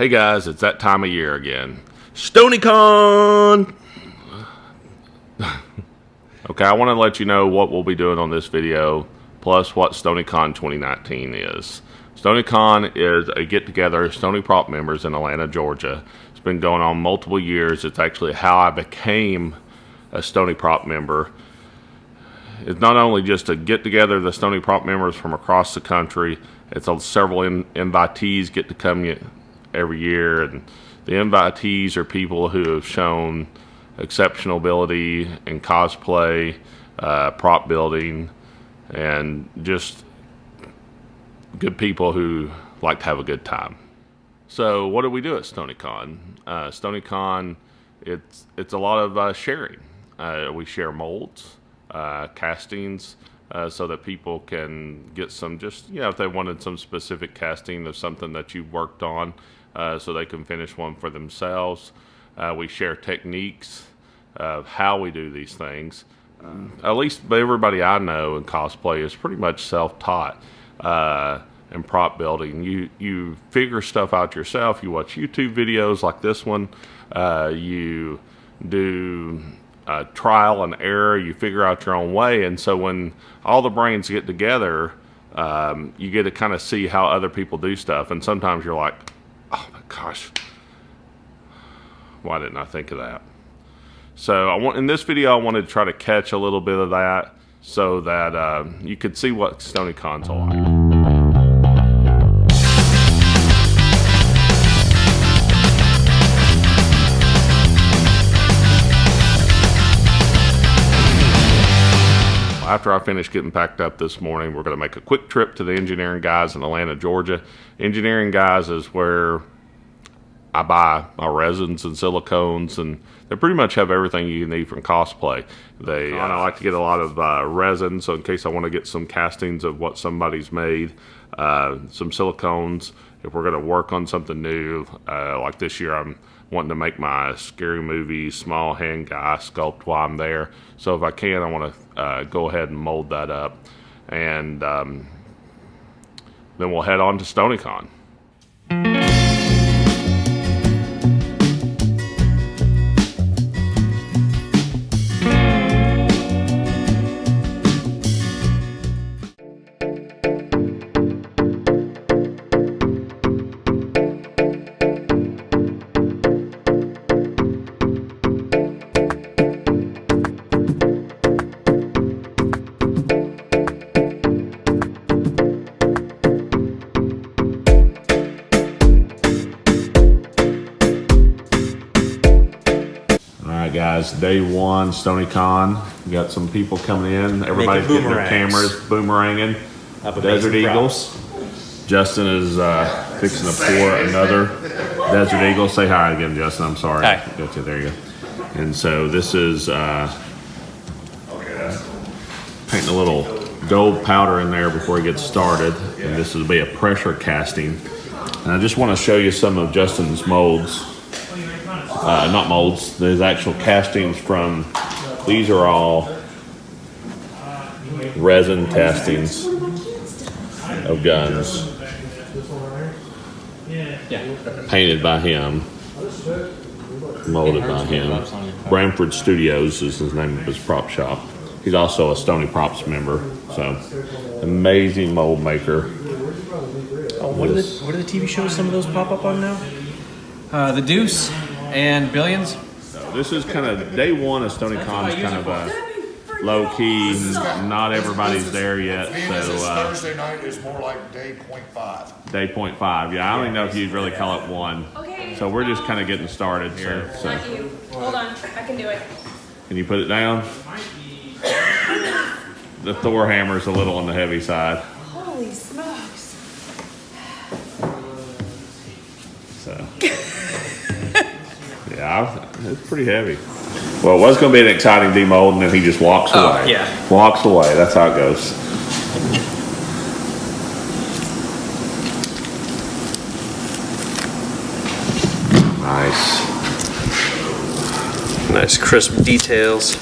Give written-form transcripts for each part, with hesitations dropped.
Hey guys, it's that time of year again. StonyCon! Okay, I want to let you know what we'll be doing on this video, plus what StonyCon 2019 is. StonyCon is a get-together of Stony Prop members in Atlanta, Georgia. It's been going on multiple years. It's actually how I became a Stony Prop member. It's not only just a get-together of the Stony Prop members from across the country. It's several invitees get to come every year, and the invitees are people who have shown exceptional ability in cosplay, prop building, and just good people who like to have a good time. So what do we do at StonyCon? StonyCon, it's a lot of sharing. We share molds, castings, so that people can get some, just, if they wanted some specific casting of something that you've worked on, so they can finish one for themselves. We share techniques of how we do these things. At least everybody I know in cosplay is pretty much self-taught in prop building. You figure stuff out yourself. You watch YouTube videos like this one. You do trial and error. You figure out your own way. And so when all the brains get together, you get to kind of see how other people do stuff. And sometimes you're like, oh my gosh, why didn't I think of that? So in this video, I wanted to try to catch a little bit of that so that you could see what StonyCon's like. After I finish getting packed up this morning, we're going to make a quick trip to the Engineering Guys in Atlanta, Georgia. Engineering Guys is where I buy my resins and silicones, and they pretty much have everything you need from cosplay. I like to get a lot of resin, so in case I want to get some castings of what somebody's made, some silicones if we're going to work on something new. Like this year, I'm wanting to make my scary movie small hand guy sculpt while I'm there. So if I can, I want to go ahead and mold that up, and then we'll head on to StonyCon. Guys, day one, StonyCon. We got some people coming in. Everybody's getting their cameras boomeranging. Desert Eagles. Justin is fixing to pour another Desert Eagle. Say hi again, Justin. I'm sorry. Hi. Got you. There you go. And so this is painting a little gold powder in there before he gets started. And this will be a pressure casting. And I just want to show you some of Justin's molds. Not molds, there's actual castings from, these are all resin castings of guns, painted by him, molded by him. Barefoot Studios is his name of his prop shop. He's also a Stony Props member, so amazing mold maker. What are the TV shows some of those pop up on now? The Deuce and Billions. So this is kind of day one of StonyCon. Is kind of a low key. Not everybody's there yet. So Thursday night is more like day 0.5. Day 0.5. Yeah, I don't even know if you'd really call it one. Okay. So we're just kind of getting started here. So Hold on, I can do it. Can you put it down? The Thor hammer's a little on the heavy side. Holy smokes. So. Yeah, it's pretty heavy. Well, it was going to be an exciting demold, and then he just walks away. Yeah. Walks away. That's how it goes. Nice. Nice crisp details.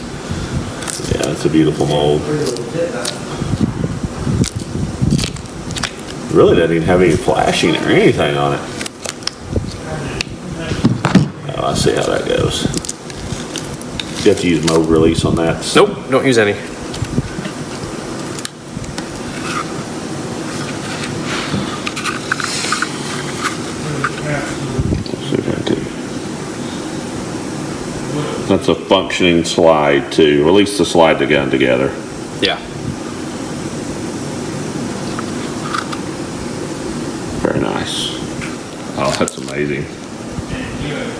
Yeah, it's a beautiful mold. Really doesn't even have any flashing or anything on it. I'll see how that goes. You have to use mold release on that. Nope, don't use any. That's a functioning slide too. Release the slide the gun together. Yeah. Very nice. Oh, that's amazing.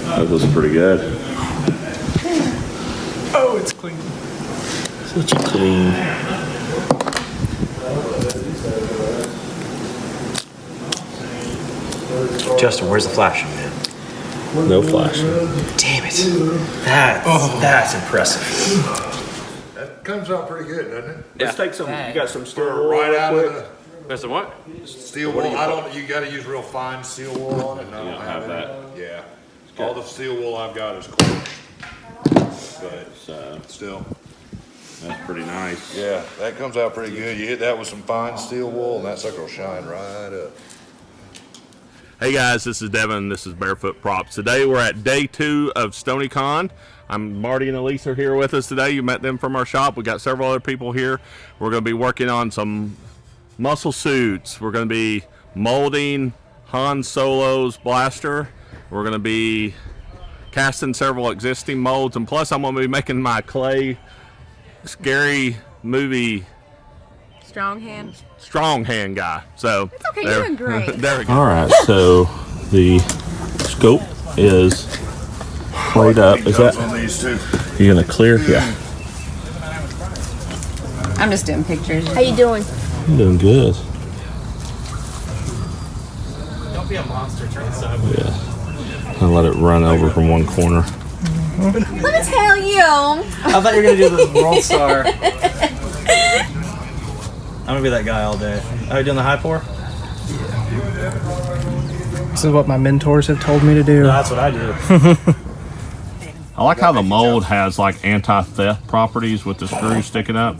That was pretty good. Oh, it's clean. Such a clean. Justin, where's the flash? No flashing. Damn it. That's impressive. That comes out pretty good, doesn't it? Let's take some. You got some steel wool Right out of quick? the That's the what? steel wool. I don't, you gotta use real fine steel wool on it. And I You don't don't have any. that. Yeah. All the steel wool I've got is coarse. But So still. that's pretty nice. Yeah, that comes out pretty good. You hit that with some fine steel wool and that sucker will shine right up. Hey guys, this is Devin. This is Barefoot Props. Today we're at day 2 of StonyCon. I'm Marty and Elise are here with us today. You met them from our shop. We got several other people here. We're going to be working on some muscle suits. We're going to be molding Han Solo's blaster. We're going to be casting several existing molds, and plus I'm going to be making my clay scary movie Strong hand. strong hand guy. So It's okay, you're doing great. there we go. All right, so the scope is played up. Is that on these too? you gonna clear? Yeah, I'm just doing pictures. How you doing? you're doing good. Don't be a monster. Turn it sideways. Yeah, I'll let it run over from one corner. Let me tell you. I thought you were gonna do the World Star. I'm gonna be that guy all day. Are you doing the high pour? This is what my mentors have told me to do. No, that's what I do. I like how the mold has like anti-theft properties with the screws sticking up.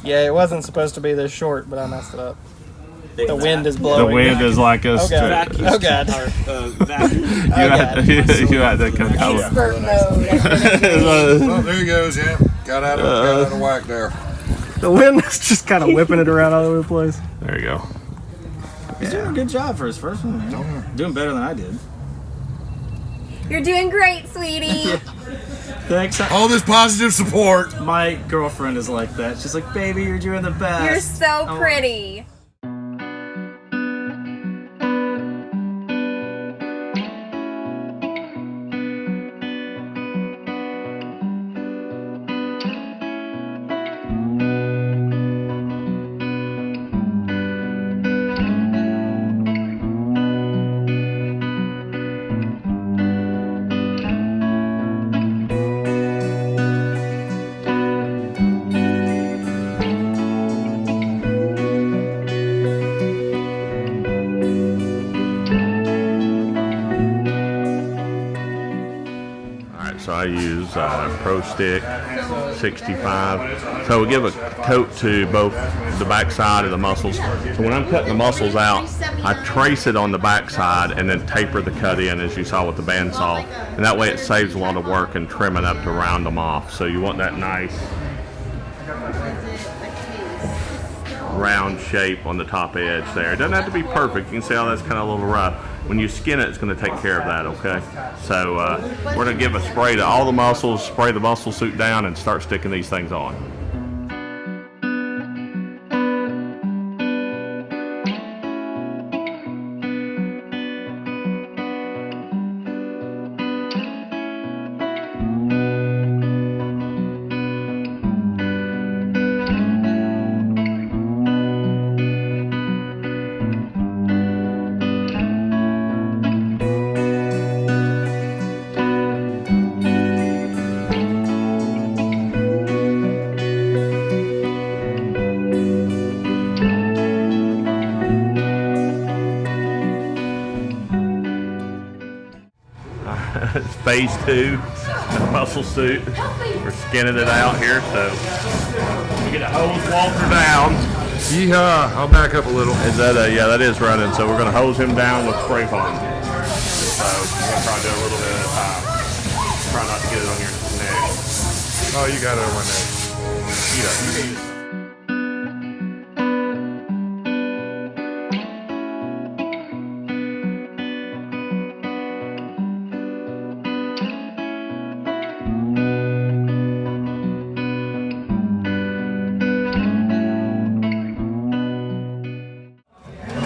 Yeah, it wasn't supposed to be this short, but I messed it up. The wind is blowing. The wind is like us. Oh god. Oh god. You had to come over. Expert mode. Well, there he goes, yeah. Got out of whack there. The wind is just kind of whipping it around all over the place. There you go. He's doing a good job for his first one, man. Doing better than I did. You're doing great, sweetie. Thanks. All this positive support. My girlfriend is like that. She's like, baby, you're doing the best. You're so pretty. So I use Pro Stick 65. So we give a coat to both the back side of the muscles. So when I'm cutting the muscles out, I trace it on the back side and then taper the cut in, as you saw with the bandsaw. And that way it saves a lot of work and trimming up to round them off. So you want that nice round shape on the top edge there. It doesn't have to be perfect. You can see how that's kind of a little rough. When you skin it, it's going to take care of that, okay? So we're going to give a spray to all the muscles, spray the muscle suit down, and start sticking these things on. It's phase 2, muscle suit. We're skinning it out here, so we get a hose Walter down. Yeehaw, I'll back up a little. Is that yeah, that is running. So we're gonna hose him down with spray foam. So we're gonna try to do a little bit at a time. try not to get it on your neck. Oh, you got it on my neck.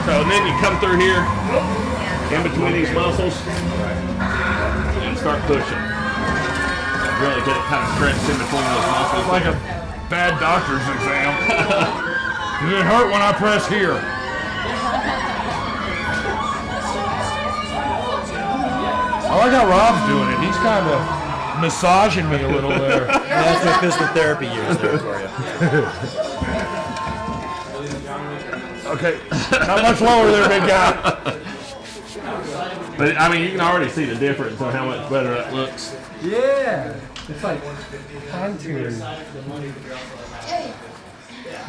So and then you come through here, in between these muscles, and start pushing. Really get it kind of stretched in between those muscles. Like a bad doctor's exam. Does it hurt when I press here? I like how Rob's doing it. He's kind of massaging me a little there. That's my physical therapy years there for you. Okay, not much lower there, big guy. But I mean, you can already see the difference on how much better it looks. Yeah. It's like contouring.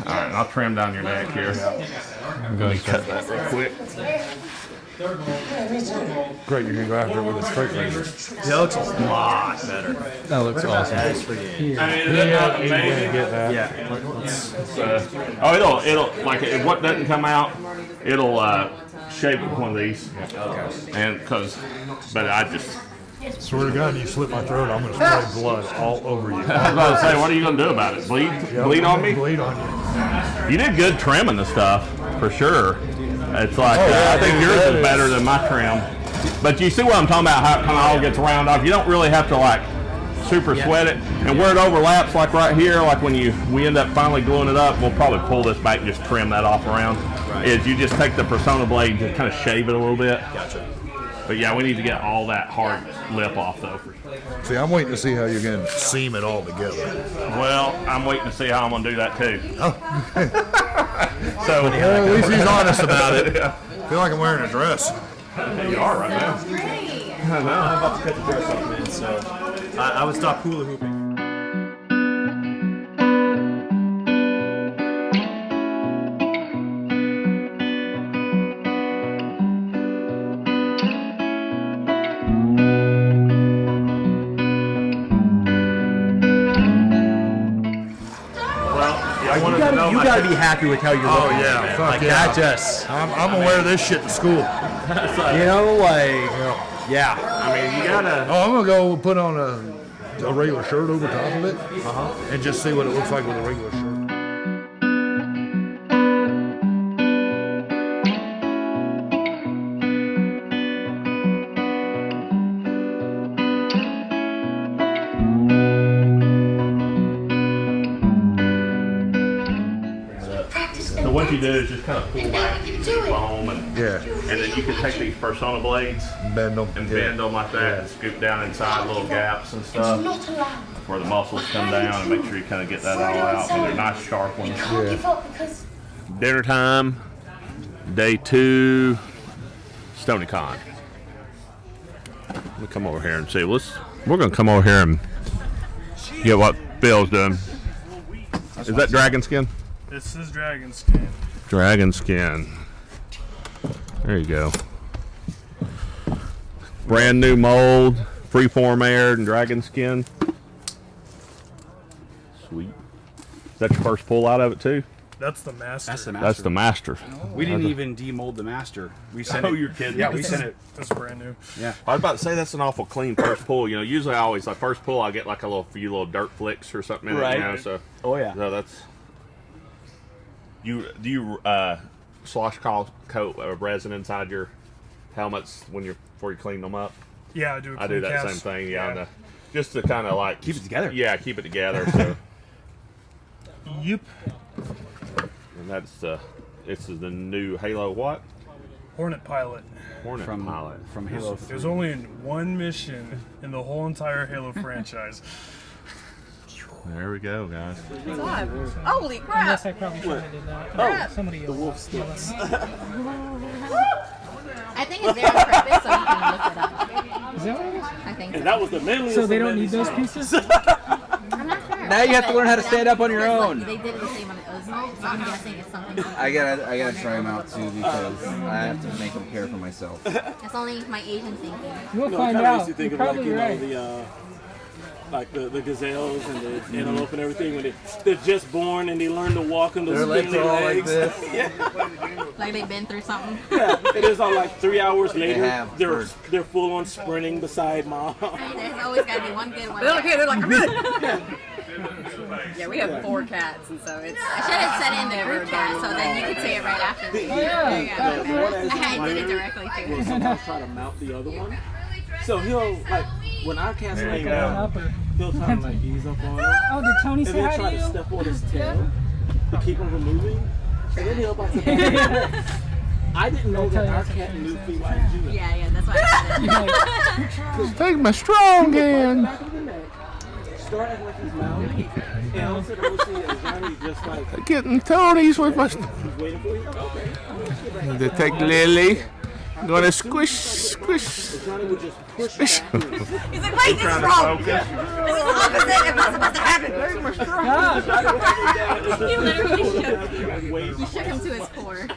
All right, I'll trim down your neck here. I'm going to cut that real quick. Great, you're gonna go after it with a straight razor. That looks a lot better. That looks awesome. I mean, is that not amazing? Get that. Yeah. Oh, it'll like if what doesn't come out, it'll shape it with one of these. Okay. And but I just. Swear to God, you slit my throat, I'm gonna spray blood all over you. I was about to say, what are you gonna do about it? Bleed on me? Bleed on you. You did good trimming the stuff for sure. It's like I think yours is better than my trim. But you see what I'm talking about? How it kind of all gets round off. You don't really have to like super sweat it. And where it overlaps, like right here, like when we end up finally gluing it up, we'll probably pull this back and just trim that off around. Right. Is you just take the Persona blade and just kind of shave it a little bit. Gotcha. But yeah, we need to get all that hard lip off though. See, I'm waiting to see how you're gonna seam it all together. Well, I'm waiting to see how I'm gonna do that too. Oh. So Well, at least he's honest about it. I feel like I'm wearing a dress. you are right now. Pretty. I know. I'm about to cut the dress off, man, so I would stop hula hooping. You gotta be happy with how you're looking. Oh yeah, man. fuck Like yeah. that just, I'm gonna wear this shit to school. you know, like, yeah. I mean, you gotta. Oh, I'm gonna go put on a regular shirt over top of it, and just see what it looks like with a regular shirt. So what you do is just kind of pull back the foam, and then you can take these Persona blades Bend them. and bend them like that, and scoop down inside little gaps and stuff where the muscles come down, and make sure you kind of get that all out. And they're nice sharp ones. Dinner time, day 2, StonyCon. Let me come over here and see. We're gonna come over here and get what Bill's doing. Is that dragon skin? This is dragon skin. Dragon skin. There you go. Brand new mold, freeform aired, and dragon skin. Sweet. Is that your first pull out of it too? That's the master. That's the master. We didn't even demold the master. We sent it. Oh, you're kidding. Yeah, we sent it. That's brand new. Yeah. I was about to say that's an awful clean first pull. You know, usually I always like first pull I get like a few little dirt flicks or something in it. Right. You know, so Oh yeah. so that's. Do you slosh coat of resin inside your helmets before you clean them up? Yeah, I do. I do that same thing. Yeah, just to kind of like Keep it together. Yeah, keep it together. So. Yep. And this is the new Halo what? Hornet pilot. Hornet pilot. From Halo. There's only one mission in the whole entire Halo franchise. There we go, guys. What's up? Holy crap! Yes, I probably should have did that. Crap. Somebody else. The wolf sticks. I think it's there on purpose so you can look it up. Is that what it is? I think so. That was the manliest. So they don't need those pieces? I'm not sure. Now you have to learn how to stand up on your Because, own. Like, they did it the same on the Ozone, so I'm guessing it's something. I gotta try them out too because I have to make them care for myself. It's only my Asian thinking. We'll No, it find kinda makes out. you think You're of like, probably you know, right. the like the gazelles and the antelope and everything, when they're just born and they learn to walk on those spindly legs. Yeah. Like they've been through something. Yeah, it is all like 3 hours later. have They're full on sprinting beside mom. There's always got to be one good one. They're okay. They're like, I'm good. Yeah, we have 4 cats, and so it's. I should have said it in the group chat so then you could say it right after me. There you go. I did it directly too. Will sometimes try to mount the other one. So he'll like when our cat's laying down, he'll try to like ease up on him. Oh, did Tony and say then hi try to to you? step on his tail to keep him from moving. And then he'll bite the back of the neck. I didn't know that our cat knew feline Judah. Yeah, that's why I said it. Take my strong hand. Back of the neck. Start acting like he's mounting. And all of a sudden we'll see that Johnny just like Getting Tony's with my. he's waiting for you. Okay. To take Lily. Gonna squish. Johnny would just push back. He's like, wait, this is wrong. This is the opposite. It's not supposed to happen. He literally shook him to his core.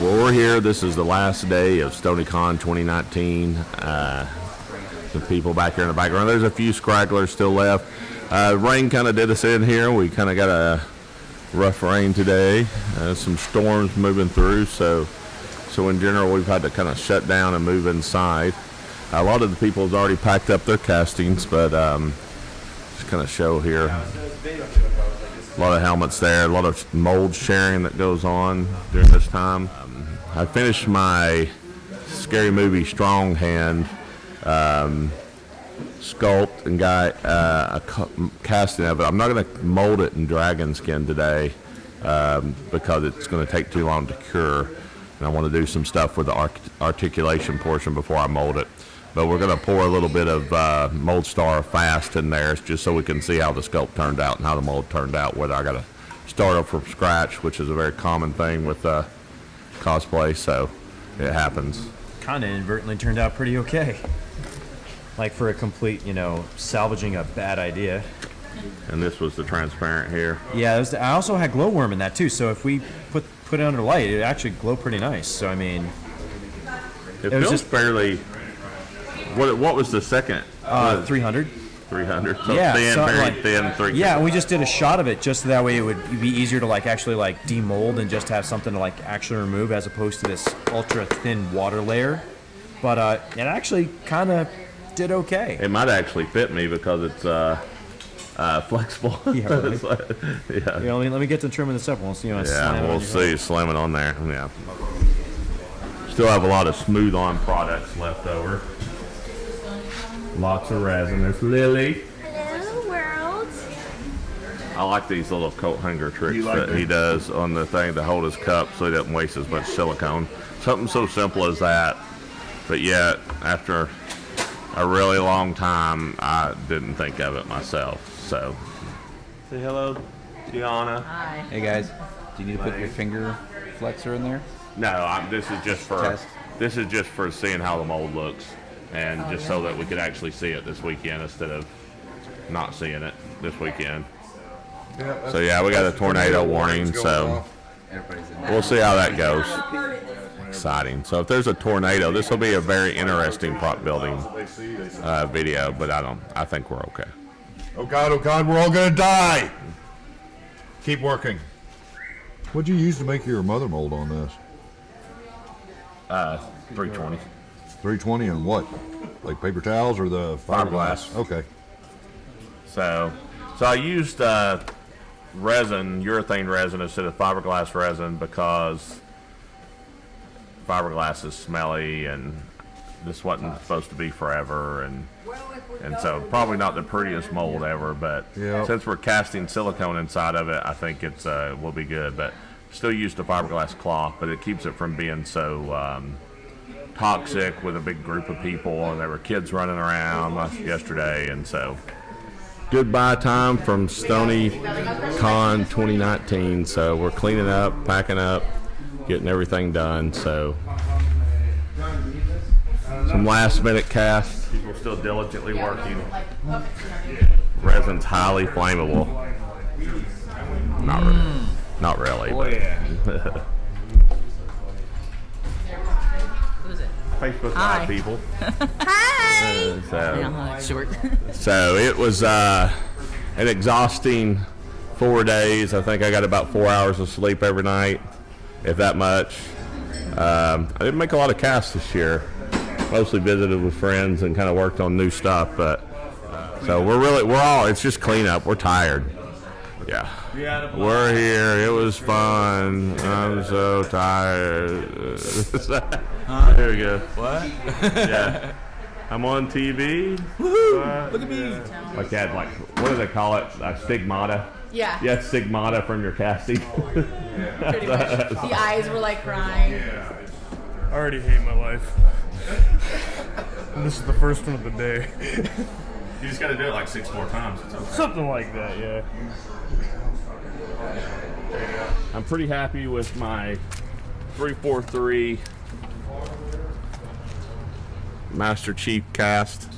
Well, we're here. This is the last day of StonyCon 2019. The people back here in the background. There's a few scragglers still left. Rain kind of did us in here. We kind of got a rough rain today. Some storms moving through. So in general, we've had to kind of shut down and move inside. A lot of the people have already packed up their castings, but just kind of show here. A lot of helmets there, a lot of mold sharing that goes on during this time. I finished my Scary Movie Strong Hand sculpt and got a casting of it. I'm not going to mold it in dragon skin today because it's going to take too long to cure. And I want to do some stuff with the articulation portion before I mold it. But we're going to pour a little bit of Mold Star Fast in there just so we can see how the sculpt turned out and how the mold turned out, whether I got to start up from scratch, which is a very common thing with cosplay, so it happens. Kind of inadvertently turned out pretty okay. Like for a complete, salvaging a bad idea. And this was the transparent here. Yeah, I also had glowworm in that too, so if we put it under light, it actually glow pretty nice. So I mean, it feels just fairly. What was the second? 300. 300. So yeah, thin, very like, thin. 300. Yeah, and we just did a shot of it just so that way it would be easier to actually demold and just have something to actually remove as opposed to this ultra thin water layer. But it actually kind of did okay. It might actually fit me because it's flexible. Yeah, right. Yeah. Let me get to trimming this up. We'll see. We'll see. Slam it on there. Yeah. Still have a lot of smooth on products left over. Lots of resin. There's Lily. Hello, world. I like these little coat hanger tricks that he does on the thing to hold his cup so he doesn't waste as much silicone. Something so simple as that, but yet after a really long time, I didn't think of it myself. So, say hello, Gianna. Hi. Hey guys, do you need to put your finger flexor in there? No, this is just for seeing how the mold looks. And just so that we could actually see it this weekend instead of not seeing it this weekend. Yeah, So yeah, we got a tornado warning, so we'll see how that goes. Exciting. So if there's a tornado, this will be a very interesting prop building video, but I think we're okay. Oh God, we're all gonna die. Keep working. What'd you use to make your mother mold on this? 320. 320 and what? Like paper towels or the fiberglass? Okay. So I used resin, urethane resin instead of fiberglass resin because fiberglass is smelly and this wasn't supposed to be forever, and so probably not the prettiest mold ever, but since we're casting silicone inside of it, I think it's will be good. But still use the fiberglass cloth, but it keeps it from being so toxic with a big group of people, and there were kids running around yesterday, and so goodbye time from StonyCon 2019. So we're cleaning up, packing up, getting everything done. So some last minute casts. People still diligently working. Resin's highly flammable. Not really. Not really. Oh, yeah. Who's it? Facebook Hi. Live people. Hi! So, Short. so it was an exhausting 4 days. I think I got about 4 hours of sleep every night, if that much. I didn't make a lot of casts this year. Mostly visited with friends and kind of worked on new stuff, but so we're all, it's just cleanup. We're tired. Yeah. We're here. It was fun. I'm so tired. There we go. What? Yeah. I'm on TV. Woohoo! Look at me. Like that, like, what do they call it? Stigmata. Yeah. Yeah, stigmata from your casting. Pretty much. The eyes were like crying. I already hate my life. And this is the first one of the day. You just got to do it like 6 more times. It's okay. Something like that, yeah. I'm pretty happy with my 343 Master Chief cast.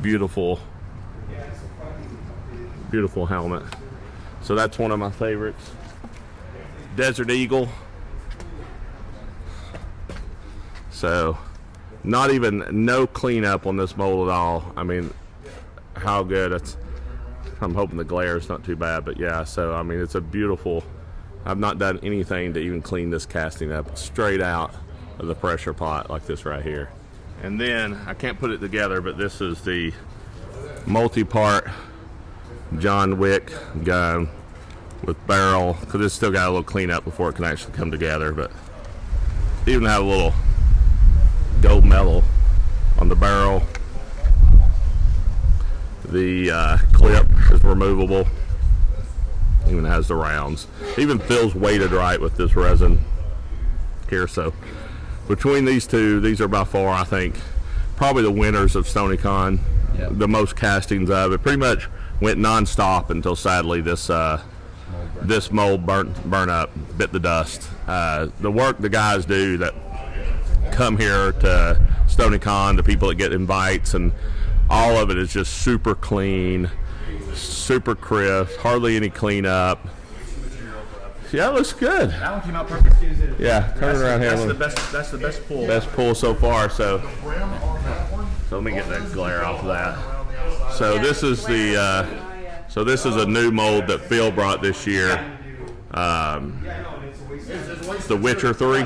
Beautiful, beautiful helmet. So that's one of my favorites. Desert Eagle. So not even no cleanup on this mold at all. I mean, how good it's. I'm hoping the glare is not too bad, but yeah. So I mean, it's a beautiful. I've not done anything to even clean this casting up. It's straight out of the pressure pot like this right here. And then I can't put it together, but this is the multi-part John Wick gun with barrel, because it's still got a little cleanup before it can actually come together. But even have a little gold medal on the barrel. The clip is removable. Even has the rounds. Even feels weighted right with this resin here. So between these two, these are by far, I think, probably the winners of StonyCon. Yep. The most castings of it. Pretty much went non-stop until sadly this this mold burnt up, bit the dust. The work the guys do that come here to StonyCon, the people that get invites, and all of it is just super clean, super crisp, hardly any cleanup. Yeah, it looks good. That one came out perfect. Yeah, turn it around here. That's the best pull. Best pull so far. So let me get that glare off of that. So this is the this is a new mold that Phil brought this year. It's the Witcher 3,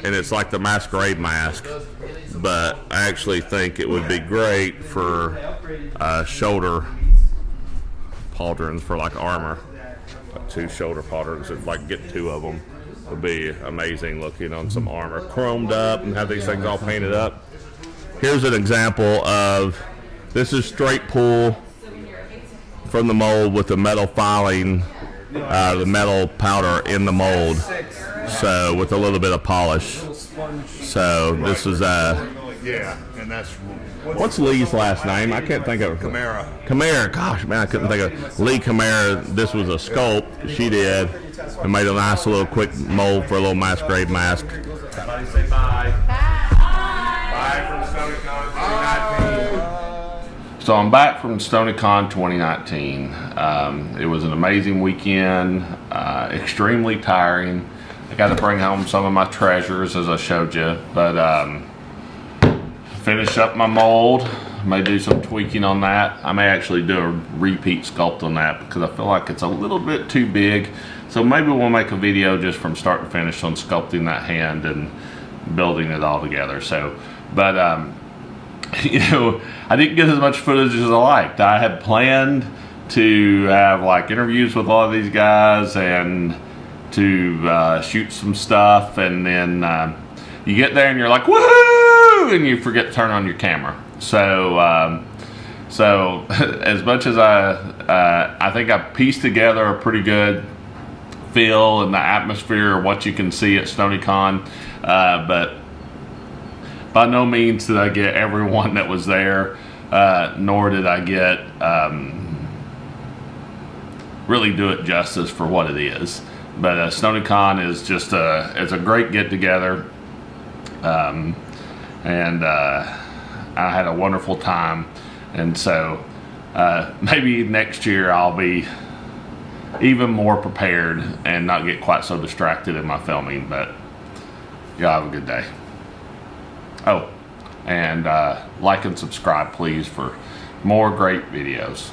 and it's like the masquerade mask. But I actually think it would be great for shoulder pauldrons for like armor. Like 2 shoulder pauldrons, if like get 2 of them, would be amazing looking on some armor, chromed up, and have these things all painted up. Here's an example of, this is straight pull from the mold with the metal filing, the metal powder in the mold, so with a little bit of polish. So this is yeah, and that's what's Lee's last name? I can't think of it. Camara. Gosh, man, I couldn't think of it. Lee Camara. This was a sculpt she did, and made a nice little quick mold for a little masquerade mask. Everybody say bye. Bye from StonyCon 2019. So I'm back from StonyCon 2019. It was an amazing weekend. Extremely tiring. I got to bring home some of my treasures, as I showed you, but finish up my mold. May do some tweaking on that. I may actually do a repeat sculpt on that because I feel like it's a little bit too big. So maybe we'll make a video just from start to finish on sculpting that hand and building it all together. So, but you know, I didn't get as much footage as I liked. I had planned to have like interviews with a lot of these guys and to shoot some stuff, and then you get there and you're like, woohoo, and you forget to turn on your camera. So so as much as I think I pieced together a pretty good feel and the atmosphere of what you can see at StonyCon, but by no means did I get everyone that was there, nor did I get really do it justice for what it is. But StonyCon is just it's a great get together, and I had a wonderful time. And so maybe next year I'll be even more prepared and not get quite so distracted in my filming. But y'all have a good day. Oh, and like and subscribe please for more great videos.